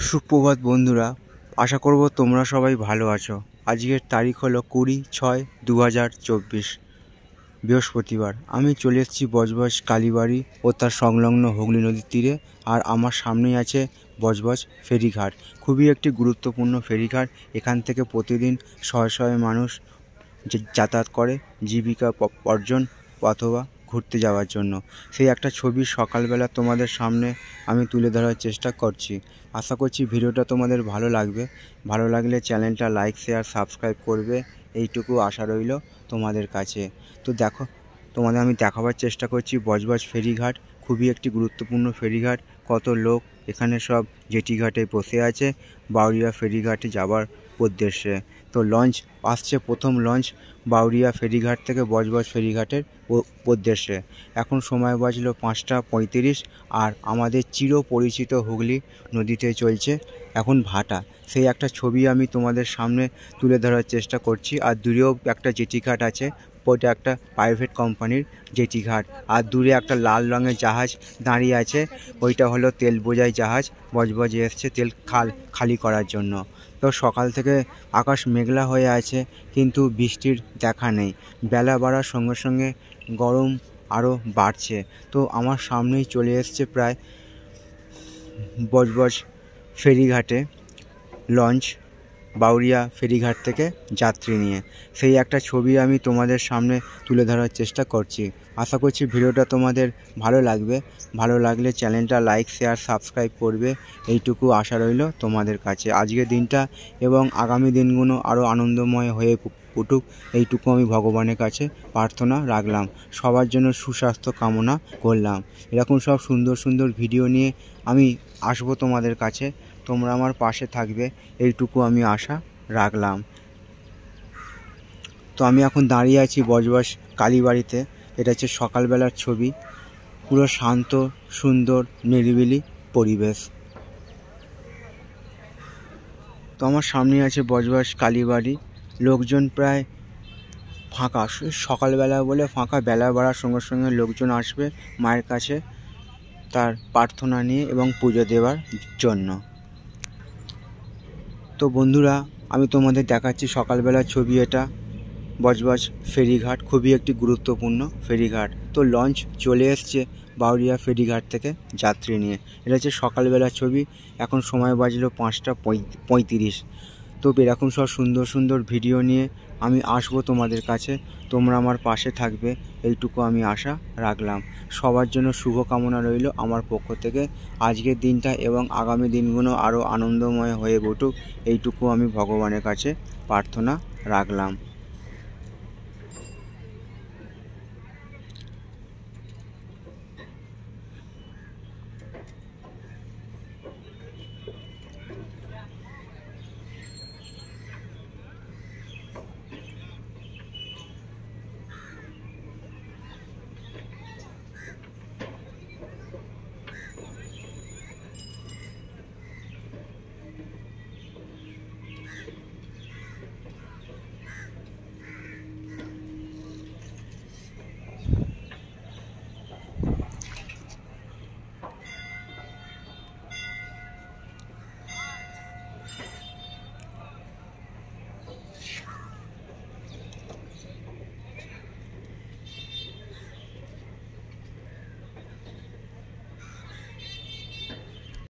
সুপ্রভাত বন্ধুরা, আশা করব তোমরা সবাই ভালো আছো। আজকের তারিখ হলো 20/6/2024 বৃহস্পতিবার। আমি চলে এসেছি বজবজ কালীবাড়ি ও তার সংলগ্ন হুগলি নদীর তীরে। আর আমার সামনেই আছে বজবজ ফেরিঘাট। খুবই একটি গুরুত্বপূর্ণ ফেরিঘাট। এখান থেকে প্রতিদিন শয়ে শয়ে মানুষ যাতায়াত করে জীবিকা অর্জন অথবা ঘুরতে যাওয়ার জন্য। সেই একটা ছবি সকালবেলা তোমাদের সামনে আমি তুলে ধরার চেষ্টা করছি। আশা করছি ভিডিওটা তোমাদের ভালো লাগবে। ভালো লাগলে চ্যানেলটা লাইক শেয়ার সাবস্ক্রাইব করবে, এইটুকু আশা রইল তোমাদের কাছে। তো দেখো, তোমাদের আমি দেখাবার চেষ্টা করছি বজবজ ফেরিঘাট। খুবই একটি গুরুত্বপূর্ণ ফেরিঘাট। কত লোক এখানে সব জেটিঘাটে বসে আছে বাউরিয়া ফেরিঘাটে যাবার উদ্দেশ্যে। তো লঞ্চ আসছে, প্রথম লঞ্চ বাউরিয়া ফেরিঘাট থেকে বজবজ ফেরিঘাটের উদ্দেশ্যে। এখন সময় বাজলো 5টা 35। আর আমাদের চিরপরিচিত হুগলি নদীতে চলছে এখন ভাটা। সেই একটা ছবি আমি তোমাদের সামনে তুলে ধরার চেষ্টা করছি। আর দূরেও একটা জেটিঘাট আছে, ওইটা একটা প্রাইভেট কোম্পানির জেটিঘাট। আর দূরে একটা লাল রঙের জাহাজ দাঁড়িয়ে আছে, ওইটা হলো তেল বোঝাই জাহাজ। বজবজে এসছে তেল খালি করার জন্য। তো সকাল থেকে আকাশ মেঘলা হয়ে আছে, কিন্তু বৃষ্টির দেখা নেই। বেলা বাড়ার সঙ্গে সঙ্গে গরম আরও বাড়ছে। তো আমার সামনেই চলে এসছে প্রায় বজবজ ফেরিঘাটে লঞ্চ বাউরিয়া ফেরিঘাট থেকে যাত্রী নিয়ে। সেই একটা ছবি আমি তোমাদের সামনে তুলে ধরার চেষ্টা করছি। আশা করছি ভিডিওটা তোমাদের ভালো লাগবে। ভালো লাগলে চ্যানেলটা লাইক শেয়ার সাবস্ক্রাইব করবে, এইটুকু আশা রইল তোমাদের কাছে। আজকের দিনটা এবং আগামী দিনগুলো আরও আনন্দময় হয়ে উঠুক, এইটুকু আমি ভগবানের কাছে প্রার্থনা রাখলাম। সবার জন্য সুস্বাস্থ্য কামনা করলাম। এরকম সব সুন্দর সুন্দর ভিডিও নিয়ে আমি আসবো তোমাদের কাছে। তোমরা আমার পাশে থাকবে, এইটুকু আমি আশা রাখলাম। তো আমি এখন দাঁড়িয়ে আছি বজবজ কালীবাড়িতে। এটা হচ্ছে সকালবেলার ছবি। পুরো শান্ত সুন্দর নিরিবিলি পরিবেশ। তো আমার সামনে আছে বজবজ কালীবাড়ি। লোকজন প্রায় ফাঁকা, সকালবেলা বলে ফাঁকা। বেলা বাড়ার সঙ্গে সঙ্গে লোকজন আসবে মায়ের কাছে তার প্রার্থনা নিয়ে এবং পুজো দেওয়ার জন্য। তো বন্ধুরা, আমি তোমাদের দেখাচ্ছি সকালবেলার ছবি। এটা বজবজ ফেরিঘাট, খুবই একটি গুরুত্বপূর্ণ ফেরিঘাট। তো লঞ্চ চলে এসছে বাউরিয়া ফেরিঘাট থেকে যাত্রী নিয়ে। এটা হচ্ছে সকালবেলার ছবি। এখন সময় বাজলো 5টা 35। তো এরকম সব সুন্দর সুন্দর ভিডিও নিয়ে আমি আসবো তোমাদের কাছে। তোমরা আমার পাশে থাকবে, এইটুকু আমি আশা রাখলাম। সবার জন্য শুভকামনা রইল আমার পক্ষ থেকে। আজকের দিনটা এবং আগামী দিনগুলো আরও আনন্দময় হয়ে উঠুক, এইটুকু আমি ভগবানের কাছে প্রার্থনা রাখলাম।